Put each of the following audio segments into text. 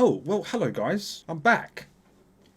Oh, well, hello guys. I'm back.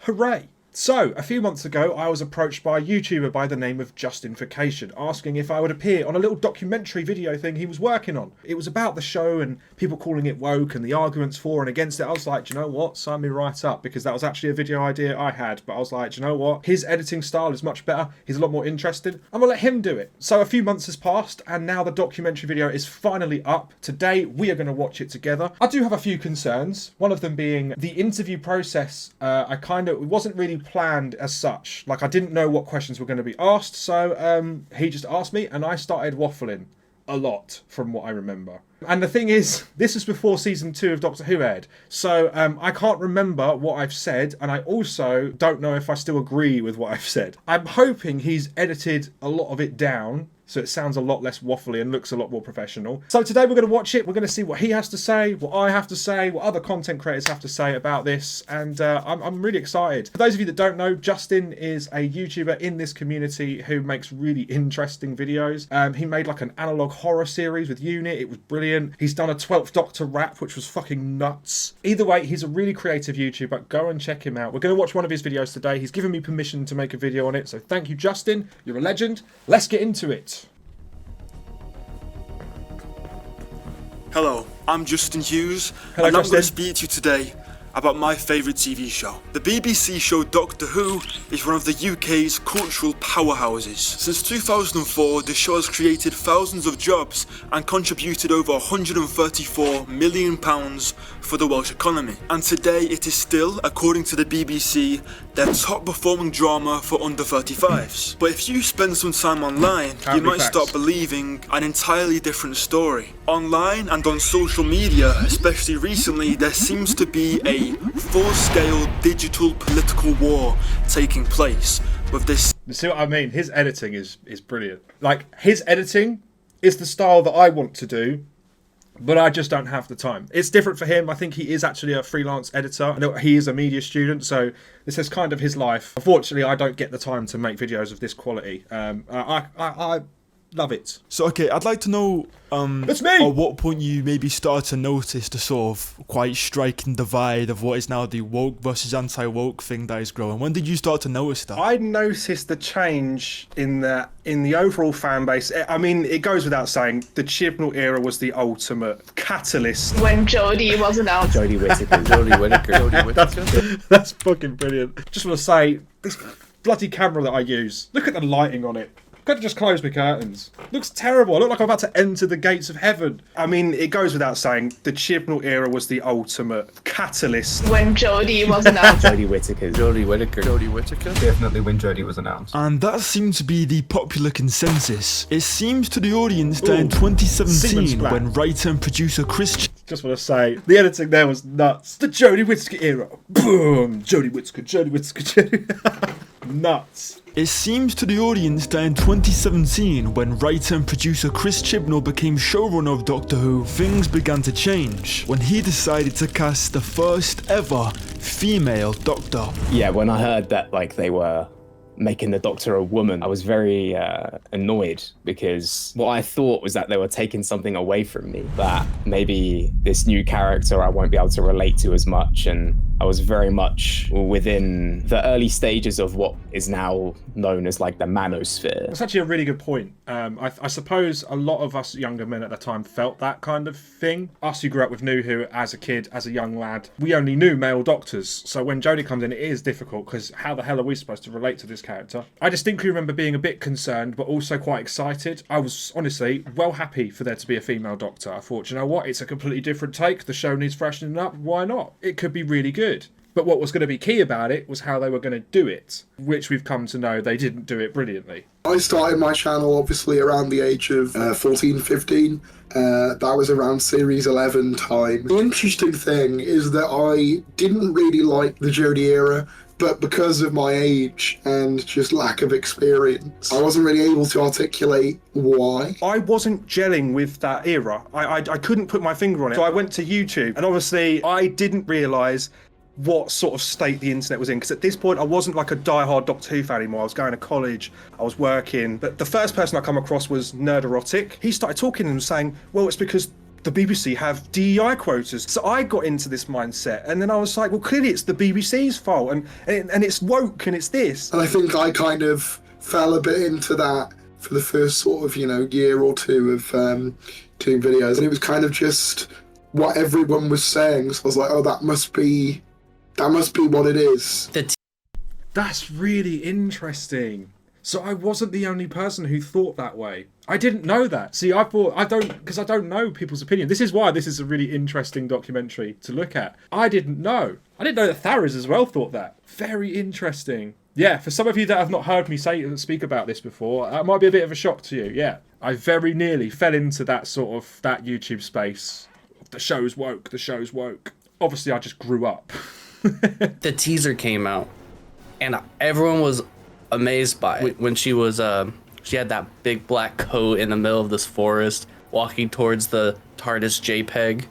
Hooray. So, a few months ago, I was approached by a YouTuber by the name of Justification, asking if I would appear on a little documentary video thing he was working on. It was about the show and people calling it woke and the arguments for and against it. I was like, do you know what? Sign me right up, because that was actually a video idea I had. But I was like, do you know what? His editing style is much better. He's a lot more interested. I'm gonna let him do it. So a few months has passed and now the documentary video is finally up. Today, we are going to watch it together. I do have a few concerns. One of them being the interview process. It wasn't really planned as such. Like, I didn't know what questions were going to be asked, so he just asked me and I started waffling a lot from what I remember. And the thing is, this is before season 2 of Doctor Who aired, so I can't remember what I've said, and I also don't know if I still agree with what I've said. I'm hoping he's edited a lot of it down so it sounds a lot less waffly and looks a lot more professional. So today we're going to watch it. We're going to see what he has to say, what I have to say, what other content creators have to say about this, and I'm really excited. For those of you that don't know, Justin is a YouTuber in this community who makes really interesting videos. He made like an analog horror series with Unit. It was brilliant. He's done a 12th Doctor rap, which was fucking nuts. Either way, he's a really creative YouTuber. Go and check him out. We're going to watch one of his videos today. He's given me permission to make a video on it, so thank you, Justin. You're a legend. Let's get into it. Hello, I'm Justin Hughes, Hello, and I'm Justin. going to speak to you today about my favourite TV show. The BBC show Doctor Who is one of the UK's cultural powerhouses. Since 2004, the show has created thousands of jobs and contributed over £134 million for the Welsh economy. And today it is still, according to the BBC, their top performing drama for under 35s. But if you spend some time online, you might start believing an entirely different story. Online and on social media, especially recently, there seems to be a full-scale digital political war taking place with this. You see what I mean? His editing is brilliant. Like, his editing is the style that I want to do, but I just don't have the time. It's different for him. I think he is actually a freelance editor. I know he is a media student, so this is kind of his life. Unfortunately, I don't get the time to make videos of this quality. I love it. So, okay, I'd like to know That's me! at what point you maybe started to notice the sort of quite striking divide of what is now the woke versus anti-woke thing that is growing. When did you start to notice that? I noticed the change in the overall fan base. I mean, it goes without saying, the Chibnall era was the ultimate catalyst. When Jodie was announced. Jodie Whittaker. That's fucking brilliant. Just want to say, this bloody camera that I use, look at the lighting on it. Could have just closed my curtains. Looks terrible. I look like I'm about to enter the gates of heaven. I mean, it goes without saying, the Chibnall era was the ultimate catalyst. When Jodie was announced. Jodie Whittaker. Definitely when Jodie was announced. And that seemed to be the popular consensus. It seems to the audience that in 2017, Siemens when writer and producer Chris Just want to say, the editing there was nuts. The Jodie Whittaker era. Boom! Jodie Whittaker. Nuts. It seems to the audience that in 2017, when writer and producer Chris Chibnall became showrunner of Doctor Who, things began to change when he decided to cast the first ever female Doctor. Yeah, when I heard that they were making the Doctor a woman, I was very annoyed, because what I thought was that they were taking something away from me, that maybe this new character I won't be able to relate to as much, and I was very much within the early stages of what is now known as like the manosphere. That's actually a really good point. I suppose a lot of us younger men at the time felt that kind of thing. Us who grew up with New Who as a kid, as a young lad, we only knew male doctors. So when Jodie comes in, it is difficult, because how the hell are we supposed to relate to this character? I distinctly remember being a bit concerned, but also quite excited. I was honestly well happy for there to be a female doctor. I thought, you know what? It's a completely different take. The show needs freshening up. Why not? It could be really good. But what was going to be key about it was how they were going to do it, which we've come to know they didn't do it brilliantly. I started my channel obviously around the age of 14, 15. That was around series 11 time. The interesting thing is that I didn't really like the Jodie era, but because of my age and just lack of experience, I wasn't really able to articulate why. I wasn't gelling with that era. I couldn't put my finger on it. So I went to YouTube, and obviously I didn't realise what sort of state the internet was in, because at this point I wasn't like a die-hard Doctor Who fan anymore. I was going to college, I was working, but the first person I come across was Nerderotic. He started talking and saying, well, it's because the BBC have DEI quotas. So I got into this mindset, and then I was like, well, clearly it's the BBC's fault, and it's woke, and it's this. And I think I kind of fell a bit into that for the first sort of, year or two of doing videos, and it was kind of just what everyone was saying. So I was like, oh, that must be what it is. That's really interesting. So I wasn't the only person who thought that way. I didn't know that. See, I don't know people's opinion. This is why this is a really interesting documentary to look at. I didn't know that Tharis as well thought that. Very interesting. Yeah, for some of you that have not heard me speak about this before, that might be a bit of a shock to you. Yeah, I very nearly fell into that YouTube space. The show's woke. Obviously, I just grew up. The teaser came out, and everyone was amazed by it when she was she had that big black coat in the middle of this forest walking towards the TARDIS JPEG.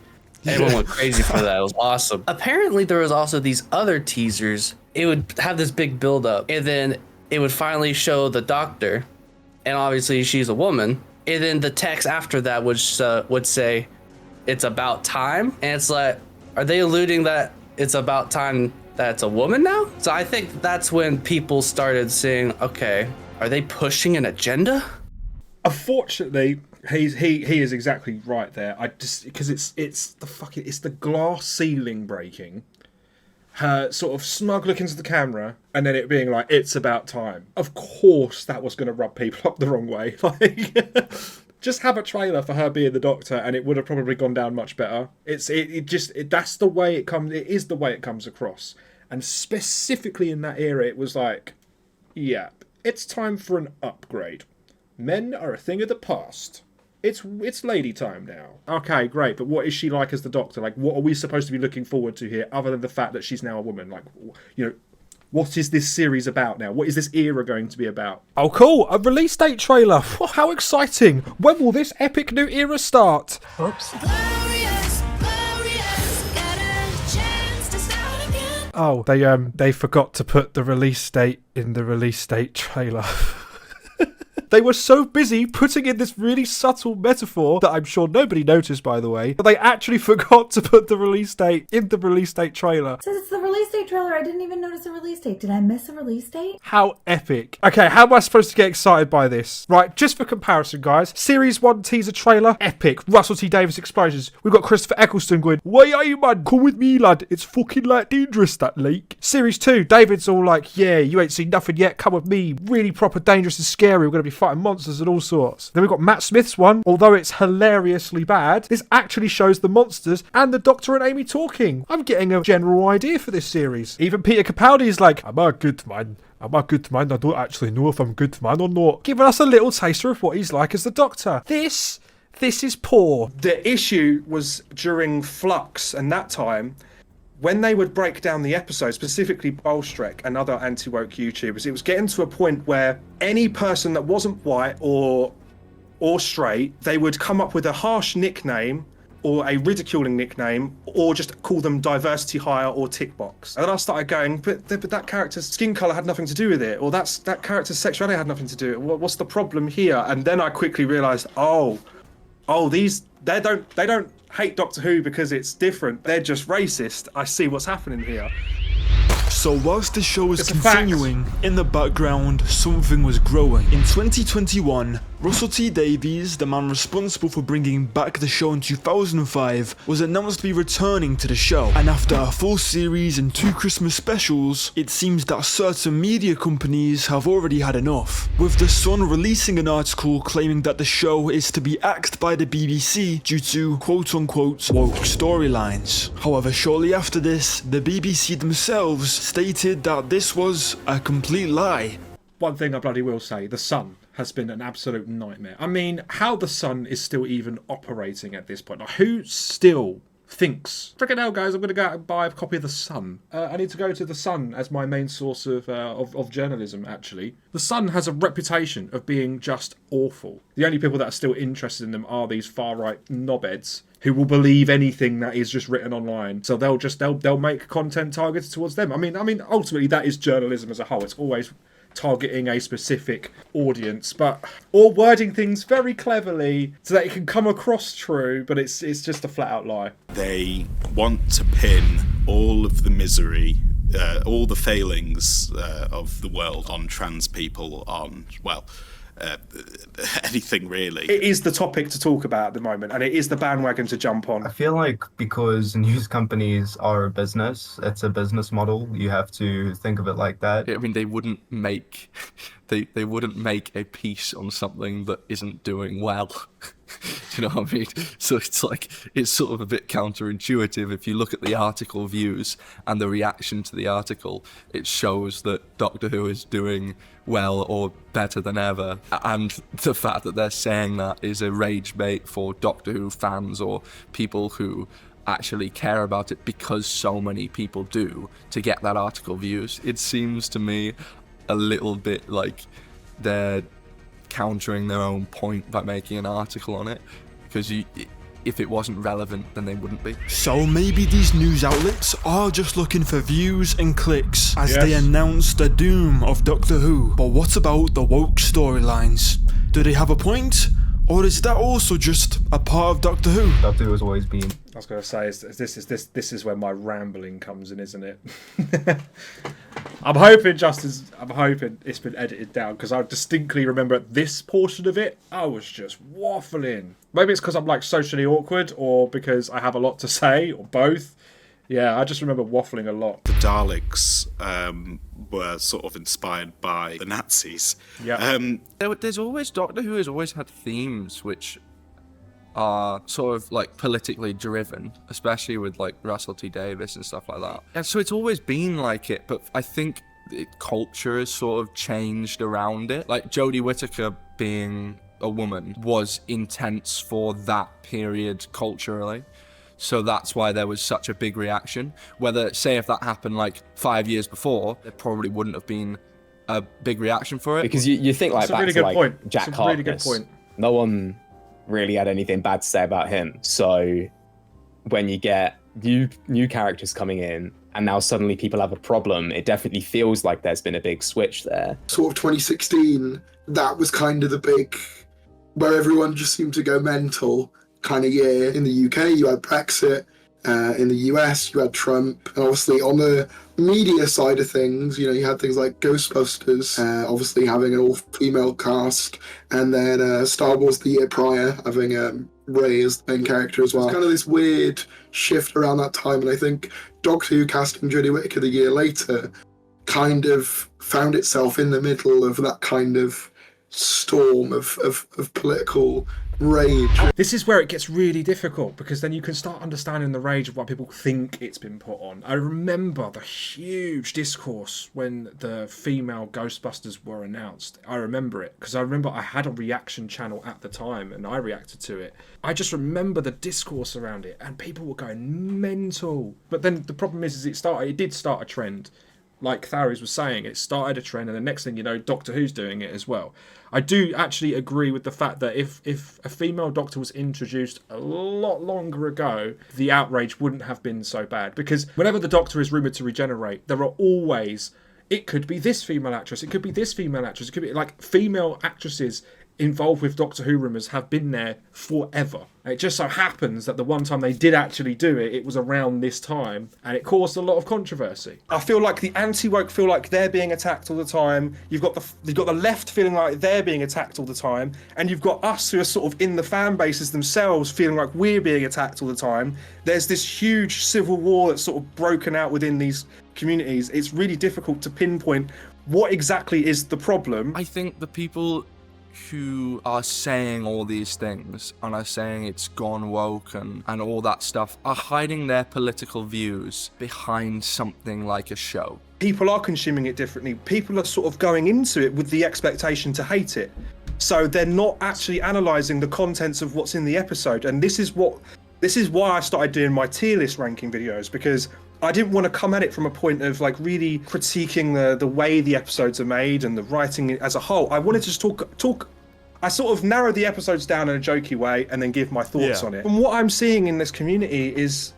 Everyone went crazy for that. It was awesome. Apparently there was also these other teasers. It would have this big build up, and then it would finally show the Doctor, and obviously she's a woman, and then the text after that would say it's about time, and it's like, are they alluding that it's about time that it's a woman now? So I think that's when people started saying, okay, are they pushing an agenda? Unfortunately, he is exactly right there. Because it's the glass ceiling breaking, her sort of smug look into the camera, and then it being like, it's about time. Of course that was going to rub people up the wrong way. Like, just have a trailer for her being the Doctor, and it would have probably gone down much better. That's the way it comes. It is the way it comes across. And specifically in that era, it was like, yeah, it's time for an upgrade. Men are a thing of the past. It's lady time now. Okay, great, but what is she like as the Doctor? Like, what are we supposed to be looking forward to here, other than the fact that she's now a woman? Like, what is this series about now? What is this era going to be about? Oh, cool. A release date trailer. How exciting. When will this epic new era start? Oops. Oh, they forgot to put the release date in the release date trailer. They were so busy putting in this really subtle metaphor that I'm sure nobody noticed, by the way, but they actually forgot to put the release date in the release date trailer. Since it's the release date trailer, I didn't even notice a release date. Did I miss a release date? How epic. Okay, how am I supposed to get excited by this? Right, just for comparison, guys. Series 1 teaser trailer, epic. Russell T Davies explosions. We've got Christopher Eccleston going, "Why are you, man? Come with me, lad. It's fucking like dangerous, that leak." Series 2, David's all like, "Yeah, you ain't seen nothing yet. Come with me. Really proper dangerous and scary. We're going to be fighting monsters and all sorts." Then we've got Matt Smith's one. Although it's hilariously bad, this actually shows the monsters and the Doctor and Amy talking. I'm getting a general idea for this series. Even Peter Capaldi is like, "I'm a good man. I don't actually know if I'm a good man or not." Giving us a little taster of what he's like as the Doctor. This is poor. The issue was during Flux and that time, when they would break down the episode, specifically Bolstrek and other anti-woke YouTubers, it was getting to a point where any person that wasn't white or straight, they would come up with a harsh nickname or a ridiculing nickname, or just call them diversity hire or tick box. And then I started going, but that character's skin colour had nothing to do with it, or that character's sexuality had nothing to do with it. What's the problem here? And then I quickly realised, they don't hate Doctor Who because it's different. They're just racist. I see what's happening here. So whilst the show was continuing, in the background, something was growing. In 2021, Russell T Davies, the man responsible for bringing back the show in 2005, was announced to be returning to the show. And after a full series and 2 Christmas specials, it seems that certain media companies have already had enough, with The Sun releasing an article claiming that the show is to be axed by the BBC due to quote-unquote woke storylines. However, shortly after this, the BBC themselves stated that this was a complete lie. One thing I bloody will say, The Sun has been an absolute nightmare. I mean, how The Sun is still even operating at this point. Like, who still thinks, freaking hell guys, I'm going to go out and buy a copy of The Sun. I need to go to The Sun as my main source of journalism, actually. The Sun has a reputation of being just awful. The only people that are still interested in them are these far-right knobheads who will believe anything that is just written online. So they'll make content targeted towards them. I mean, ultimately that is journalism as a whole. It's always targeting a specific audience, or wording things very cleverly so that it can come across true, but it's just a flat out lie. They want to pin all of the misery, all the failings of the world on trans people, on, well, anything really. It is the topic to talk about at the moment, and it is the bandwagon to jump on. I feel like because news companies are a business, it's a business model. You have to think of it like that. I mean, they wouldn't make they wouldn't make a piece on something that isn't doing well. Do you know what I mean? So it's like, it's sort of a bit counterintuitive. If you look at the article views and the reaction to the article, it shows that Doctor Who is doing well or better than ever. And the fact that they're saying that is a rage bait for Doctor Who fans or people who actually care about it, because so many people do, to get that article views. It seems to me a little bit like they're countering their own point by making an article on it, because if it wasn't relevant, then they wouldn't be. So maybe these news outlets are just looking for views and clicks as they announce the doom of Doctor Who. But what about the woke storylines? Do they have a point? Or is that also just a part of Doctor Who? Doctor Who has always been. I was going to say, this is where my rambling comes in, isn't it? I'm hoping it's been edited down, because I distinctly remember at this portion of it, I was just waffling. Maybe it's because I'm like socially awkward, or because I have a lot to say, or both. Yeah, I just remember waffling a lot. The Daleks were sort of inspired by the Nazis. Yeah. There's always, Doctor Who has always had themes which are sort of like politically driven, especially with like Russell T Davies and stuff like that. And so it's always been like it, but I think culture has sort of changed around it. Like Jodie Whittaker being a woman was intense for that period culturally. So that's why there was such a big reaction. Whether, say, if that happened like 5 years before, there probably wouldn't have been a big reaction for it. Because you think like back to like Jack Harkness. Really good point. No one really had anything bad to say about him. So when you get new characters coming in, and now suddenly people have a problem, it definitely feels like there's been a big switch there. Sort of 2016, that was kind of the big, where everyone just seemed to go mental kind of year. In the UK, you had Brexit. In the US, you had Trump. And obviously, on the media side of things, you had things like Ghostbusters, obviously having an all-female cast, and then Star Wars the year prior, having Rey as the main character as well. It's kind of this weird shift around that time, and I think Doctor Who casting Jodie Whittaker the year later kind of found itself in the middle of that kind of storm of political rage. This is where it gets really difficult, because then you can start understanding the rage of why people think it's been put on. I remember the huge discourse when the female Ghostbusters were announced. I remember it because I remember I had a reaction channel at the time and I reacted to it. I just remember the discourse around it and people were going mental. But then the problem is it did start a trend. Like Tharis was saying, it started a trend, and the next thing you know, Doctor Who's doing it as well. I do actually agree with the fact that if a female Doctor was introduced a lot longer ago, the outrage wouldn't have been so bad. Because whenever the Doctor is rumoured to regenerate, there are always, it could be this female actress, it could be this female actress, it could be like female actresses involved with Doctor Who rumours have been there forever. And it just so happens that the one time they did actually do it, it was around this time, and it caused a lot of controversy. I feel like the anti-woke feel like they're being attacked all the time. You've got the left feeling like they're being attacked all the time, and you've got us who are sort of in the fan bases themselves feeling like we're being attacked all the time. There's this huge civil war that's sort of broken out within these communities. It's really difficult to pinpoint what exactly is the problem. I think the people who are saying all these things and are saying it's gone woke and all that stuff are hiding their political views behind something like a show. People are consuming it differently. People are sort of going into it with the expectation to hate it. So they're not actually analysing the contents of what's in the episode. And this is why I started doing my tier list ranking videos, because I didn't want to come at it from a point of like really critiquing the way the episodes are made and the writing as a whole. I wanted to just talk. I sort of narrowed the episodes down in a jokey way and then give my thoughts on it. And what I'm seeing in this community is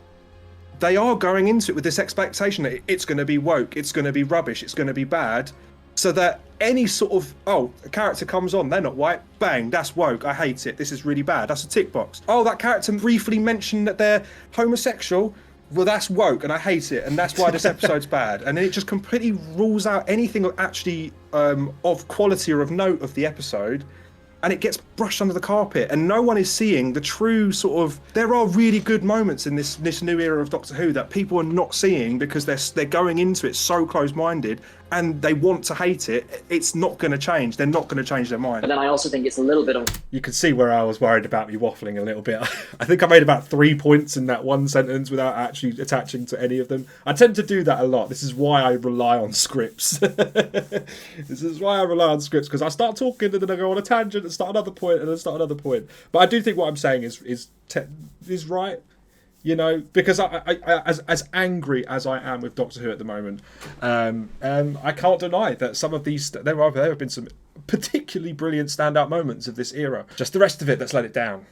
they are going into it with this expectation that it's going to be woke, it's going to be rubbish, it's going to be bad, so that any sort of, oh, a character comes on, they're not white, bang, that's woke, I hate it, this is really bad, that's a tick box. Oh, that character briefly mentioned that they're homosexual, well, that's woke and I hate it, and that's why this episode's bad. And then it just completely rules out anything actually of quality or of note of the episode, and it gets brushed under the carpet, and no one is seeing the true sort of, there are really good moments in this new era of Doctor Who that people are not seeing because they're going into it so close-minded and they want to hate it. It's not going to change. They're not going to change their mind. But then I also think it's a little bit of... You can see where I was worried about me waffling a little bit. I think I made about 3 points in that one sentence without actually attaching to any of them. I tend to do that a lot. This is why I rely on scripts. This is why I rely on scripts, because I start talking and then I go on a tangent and start another point and then start another point. But I do think what I'm saying is right. You know, because I as angry as I am with Doctor Who at the moment, I can't deny that some of these there have been some particularly brilliant standout moments of this era. Just the rest of it that's let it down.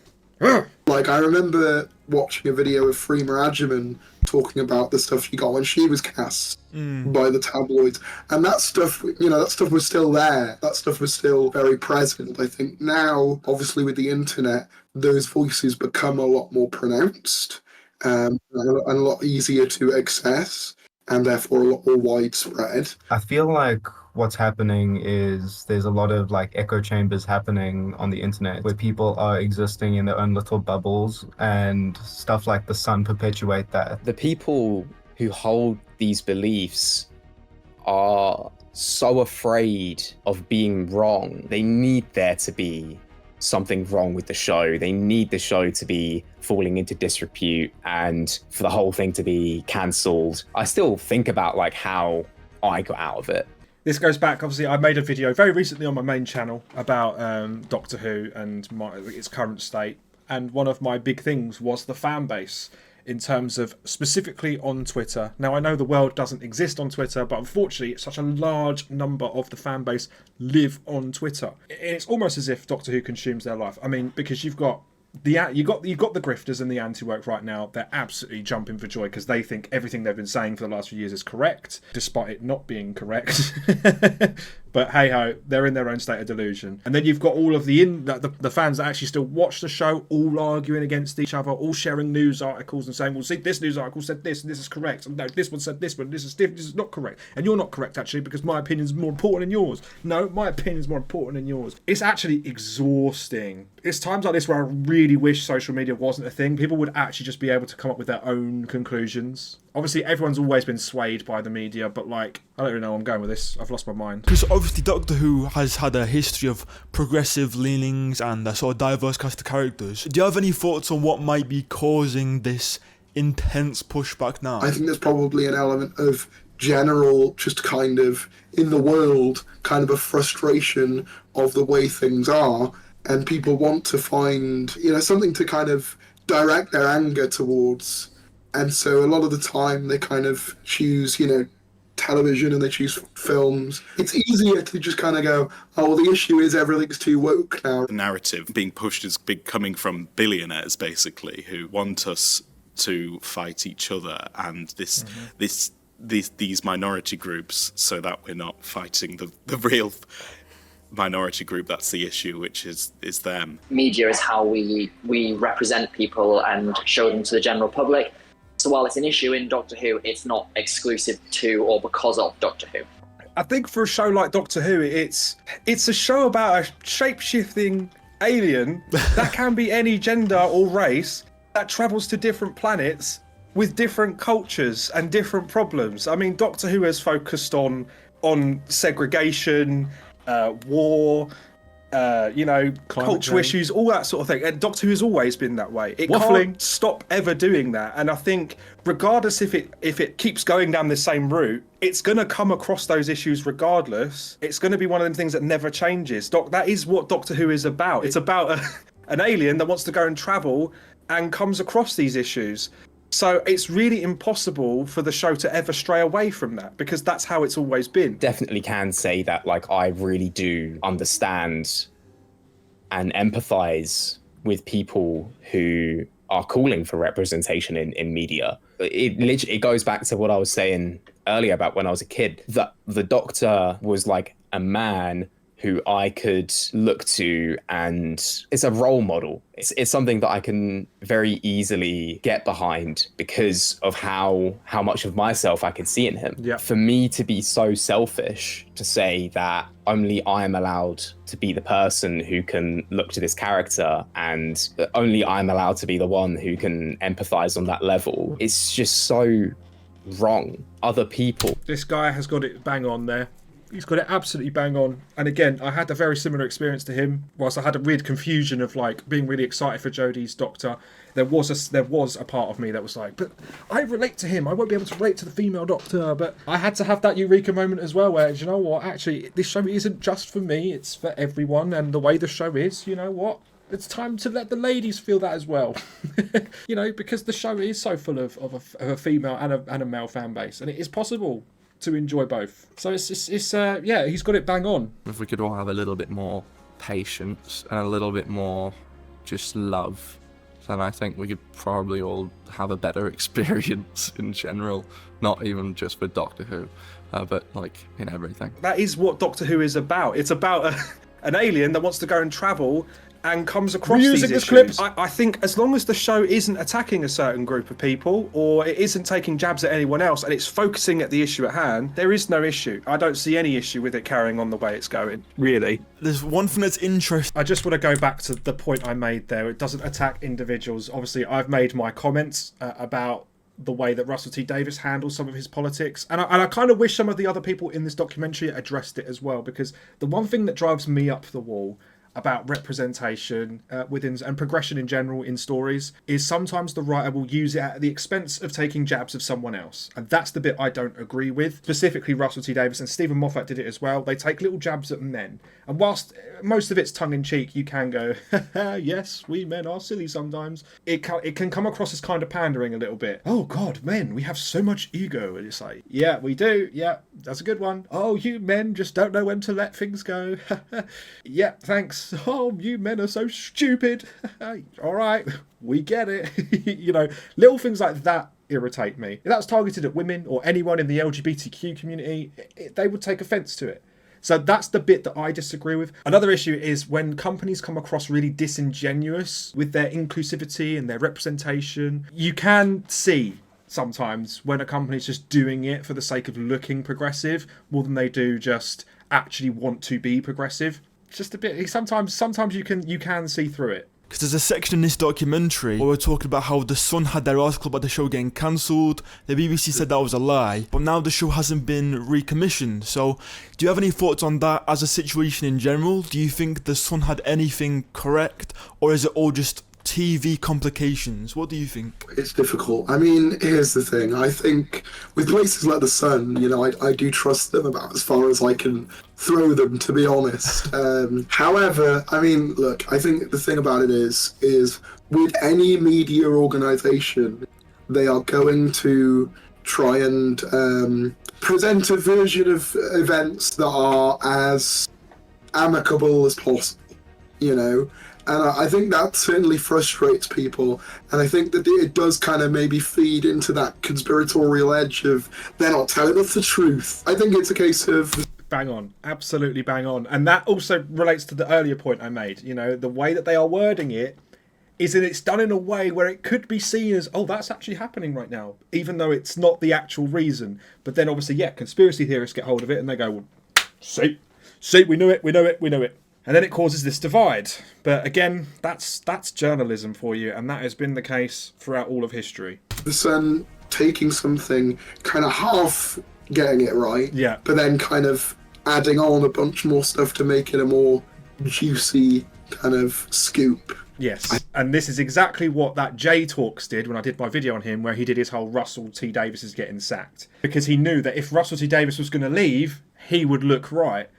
Like, I remember watching a video of Freema Agyeman talking about the stuff she got when she was cast by the tabloids, and that stuff, you know, that stuff was still there. That stuff was still very present. I think now, obviously with the internet, those voices become a lot more pronounced. And a lot easier to access, and therefore a lot more widespread. I feel like what's happening is there's a lot of like echo chambers happening on the internet where people are existing in their own little bubbles, and stuff like The Sun perpetuate that. The people who hold these beliefs are so afraid of being wrong. They need there to be something wrong with the show. They need the show to be falling into disrepute and for the whole thing to be cancelled. I still think about like how I got out of it. This goes back, obviously, I made a video very recently on my main channel about Doctor Who and its current state. And one of my big things was the fan base in terms of specifically on Twitter. Now, I know the world doesn't exist on Twitter, but unfortunately, such a large number of the fan base live on Twitter. It's almost as if Doctor Who consumes their life. I mean, because you've got the grifters and the anti-woke right now. They're absolutely jumping for joy because they think everything they've been saying for the last few years is correct, despite it not being correct. But hey ho, they're in their own state of delusion. And then you've got all of the fans that actually still watch the show, all arguing against each other, all sharing news articles and saying, well, see, this news article said this and this is correct. And no, this one said this one, this is not correct. And you're not correct actually because my opinion is more important than yours. No, my opinion is more important than yours. It's actually exhausting. It's times like this where I really wish social media wasn't a thing. People would actually just be able to come up with their own conclusions. Obviously, everyone's always been swayed by the media, but like, I don't really know where I'm going with this. I've lost my mind. Because obviously Doctor Who has had a history of progressive leanings and a sort of diverse cast of characters. Do you have any thoughts on what might be causing this intense pushback now? I think there's probably an element of general, just kind of, in the world, kind of a frustration of the way things are, and people want to find, you know, something to kind of direct their anger towards. And so a lot of the time they kind of choose, you know, television and they choose films. It's easier to just kind of go, oh, well, the issue is everything's too woke now. The narrative being pushed is coming from billionaires, basically, who want us to fight each other and these minority groups, so that we're not fighting the real minority group. That's the issue, which is them. Media is how we represent people and show them to the general public. So while it's an issue in Doctor Who, it's not exclusive to or because of Doctor Who. I think for a show like Doctor Who, it's a show about a shape-shifting alien that can be any gender or race that travels to different planets with different cultures and different problems. I mean, Doctor Who has focused on segregation, war, you know, cultural issues, all that sort of thing. And Doctor Who has always been that way. It can't stop ever doing that. And I think regardless if it keeps going down the same route, it's going to come across those issues regardless. It's going to be one of them things that never changes. That is what Doctor Who is about. It's about an alien that wants to go and travel and comes across these issues. So it's really impossible for the show to ever stray away from that because that's how it's always been. Definitely can say that, like, I really do understand and empathize with people who are calling for representation in media. It goes back to what I was saying earlier about when I was a kid, that the Doctor was like a man who I could look to, and it's a role model. It's something that I can very easily get behind because of how much of myself I can see in him. Yeah. For me to be so selfish to say that only I am allowed to be the person who can look to this character and only I'm allowed to be the one who can empathize on that level, it's just so wrong. Other people. This guy has got it bang on there. He's got it absolutely bang on. And again, I had a very similar experience to him. Whilst I had a weird confusion of like being really excited for Jodie's Doctor, there was a part of me that was like, but I relate to him. I won't be able to relate to the female Doctor. But I had to have that eureka moment as well, where, you know what, actually, this show isn't just for me. It's for everyone. And the way the show is, you know what? It's time to let the ladies feel that as well. You know, because the show is so full of a female and a male fan base. And it is possible to enjoy both. So it's yeah, he's got it bang on. If we could all have a little bit more patience and a little bit more just love, then I think we could probably all have a better experience in general, not even just with Doctor Who, but like in everything. That is what Doctor Who is about. It's about an alien that wants to go and travel and comes across these issues. I think as long as the show isn't attacking a certain group of people, or it isn't taking jabs at anyone else, and it's focusing at the issue at hand, there is no issue. I don't see any issue with it carrying on the way it's going, really. There's one thing that's interesting. I just want to go back to the point I made there. It doesn't attack individuals. Obviously, I've made my comments about the way that Russell T Davies handles some of his politics. And I kind of wish some of the other people in this documentary addressed it as well, because the one thing that drives me up the wall about representation within and progression in general in stories is sometimes the writer will use it at the expense of taking jabs of someone else, and that's the bit I don't agree with. Specifically, Russell T Davies and Stephen Moffat did it as well. They take little jabs at men, and whilst most of it's tongue-in-cheek, you can go, yes, we men are silly sometimes. It can come across as kind of pandering a little bit. Oh god, men, we have so much ego. And it's like, yeah, we do. Yeah, that's a good one. Oh, you men just don't know when to let things go. Yeah, thanks. Oh, you men are so stupid. All right, we get it. You know, little things like that irritate me. If that's targeted at women or anyone in the LGBTQ community, they would take offence to it. So that's the bit that I disagree with. Another issue is when companies come across really disingenuous with their inclusivity and their representation. You can see sometimes when a company's just doing it for the sake of looking progressive more than they do just actually want to be progressive. Just a bit. Sometimes you can see through it. Because there's a section in this documentary where we're talking about how The Sun had their article about the show getting cancelled. The BBC said that was a lie, but now the show hasn't been recommissioned. So, do you have any thoughts on that as a situation in general? Do you think The Sun had anything correct, or is it all just TV complications? What do you think? It's difficult. I mean, here's the thing. I think with places like The Sun, you know, I do trust them about as far as I can throw them, to be honest. However, I mean, look, I think the thing about it is with any media organisation, they are going to try and present a version of events that are as amicable as possible, you know? And I think that certainly frustrates people. And I think that it does kind of maybe feed into that conspiratorial edge of they're not telling us the truth. I think it's a case of... Bang on. Absolutely bang on. And that also relates to the earlier point I made. You know, the way that they are wording it is that it's done in a way where it could be seen as, oh, that's actually happening right now, even though it's not the actual reason. But then obviously, yeah, conspiracy theorists get hold of it and they go, well, see, we knew it. And then it causes this divide. But again, that's journalism for you, and that has been the case throughout all of history. The Sun taking something, kind of half getting it right, yeah, but then kind of adding on a bunch more stuff to make it a more juicy kind of scoop. Yes, and this is exactly what that J Talks did when I did my video on him, where he did his whole Russell T Davies is getting sacked. Because he knew that if Russell T Davies was going to leave, he would look right,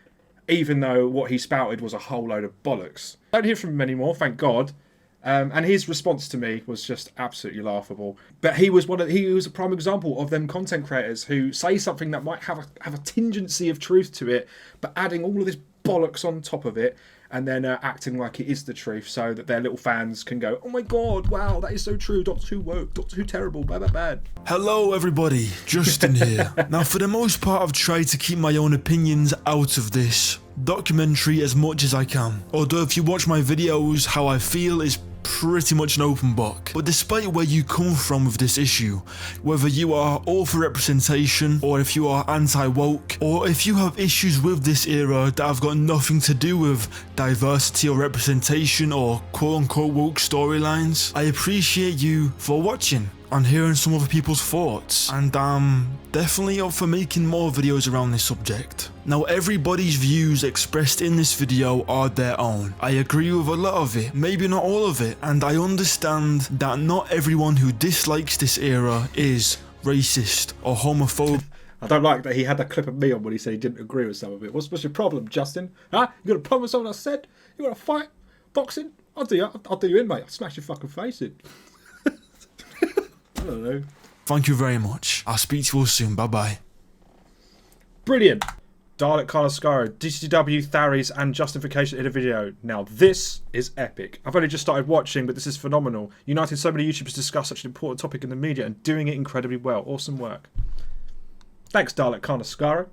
even though what he spouted was a whole load of bollocks. Don't hear from him anymore, thank God. And his response to me was just absolutely laughable. But he was a prime example of them content creators who say something that might have a tingency of truth to it, but adding all of this bollocks on top of it, and then acting like it is the truth so that their little fans can go, oh my god, wow, that is so true, Doctor Who woke, Doctor Who terrible, bad, bad, bad. Hello everybody, Justin here. Now for the most part I've tried to keep my own opinions out of this documentary as much as I can. Although if you watch my videos, how I feel is pretty much an open book. But despite where you come from with this issue, whether you are all for representation, or if you are anti-woke, or if you have issues with this era that have got nothing to do with diversity or representation or quote-unquote woke storylines, I appreciate you for watching and hearing some other people's thoughts, and I'm definitely up for making more videos around this subject. Now everybody's views expressed in this video are their own. I agree with a lot of it, maybe not all of it, and I understand that not everyone who dislikes this era is racist or homophobic. I don't like that he had that clip of me on when he said he didn't agree with some of it. What's your problem, Justin? Huh? You got a problem with something I said? You want to fight? Boxing? I'll do you in, mate. I'll smash your fucking face in. I don't know. Thank you very much. I'll speak to you all soon. Bye bye. Brilliant. Dalek Carlascaro, Dtdw, Tharis, and Justification in a video. Now this is epic. I've only just started watching, but this is phenomenal. Uniting so many YouTubers to discuss such an important topic in the media and doing it incredibly well. Awesome work. Thanks, Dalek Carlascaro.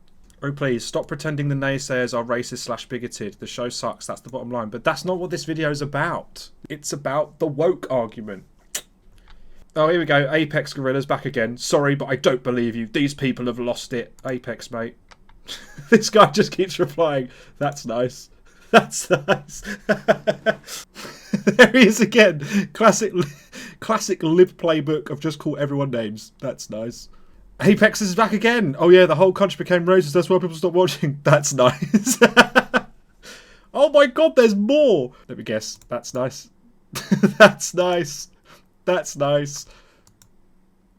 Oh please, stop pretending the naysayers are racist / bigoted. The show sucks, that's the bottom line. But that's not what this video is about. It's about the woke argument. Oh, here we go. Apex Gorillas back again. Sorry, but I don't believe you. These people have lost it. Apex, mate. This guy just keeps replying. That's nice. That's nice. There he is again. Classic lib playbook of just call everyone names. That's nice. Apex is back again. Oh yeah, the whole country became racist. That's why people stopped watching. That's nice. Oh my god, there's more. Let me guess. That's nice. That's nice. That's nice.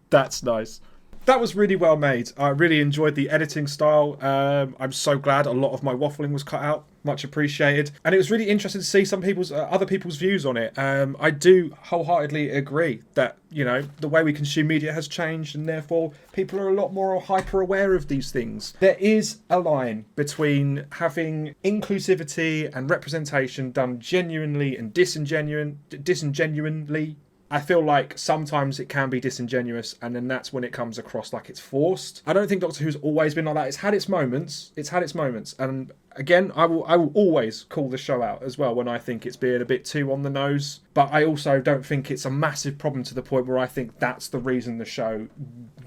That's nice. That was really well made. I really enjoyed the editing style. I'm so glad a lot of my waffling was cut out. Much appreciated. And it was really interesting to see some people's other people's views on it. I do wholeheartedly agree that, you know, the way we consume media has changed, and therefore people are a lot more hyper aware of these things. There is a line between having inclusivity and representation done genuinely and disingenuinely. I feel like sometimes it can be disingenuous, and then that's when it comes across like it's forced. I don't think Doctor Who's always been like that. It's had its moments. It's had its moments. And again, I will always call the show out as well when I think it's being a bit too on the nose. But I also don't think it's a massive problem to the point where I think that's the reason the show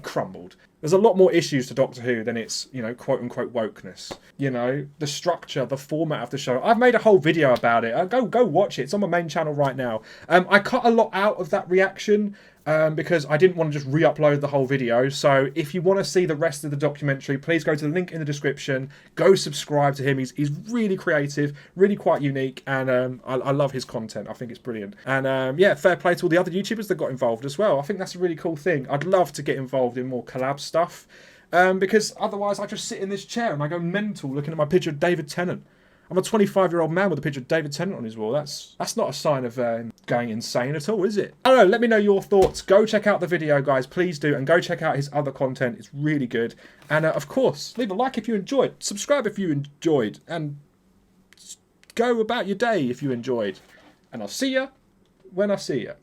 crumbled. There's a lot more issues to Doctor Who than its, you know, quote-unquote wokeness. You know, the structure, the format of the show. I've made a whole video about it. Go watch it. It's on my main channel right now. I cut a lot out of that reaction because I didn't want to just re-upload the whole video. So if you want to see the rest of the documentary, please go to the link in the description. Go subscribe to him. He's really creative, really quite unique, and I love his content. I think it's brilliant. And yeah, fair play to all the other YouTubers that got involved as well. I think that's a really cool thing. I'd love to get involved in more collab stuff because otherwise I just sit in this chair and I go mental looking at my picture of David Tennant. I'm a 25-year-old man with a picture of David Tennant on his wall. That's not a sign of going insane at all, is it? I don't know. Let me know your thoughts. Go check out the video, guys. Please do. And go check out his other content. It's really good. And of course, leave a like if you enjoyed. Subscribe if you enjoyed. And go about your day if you enjoyed. And I'll see you when I see you.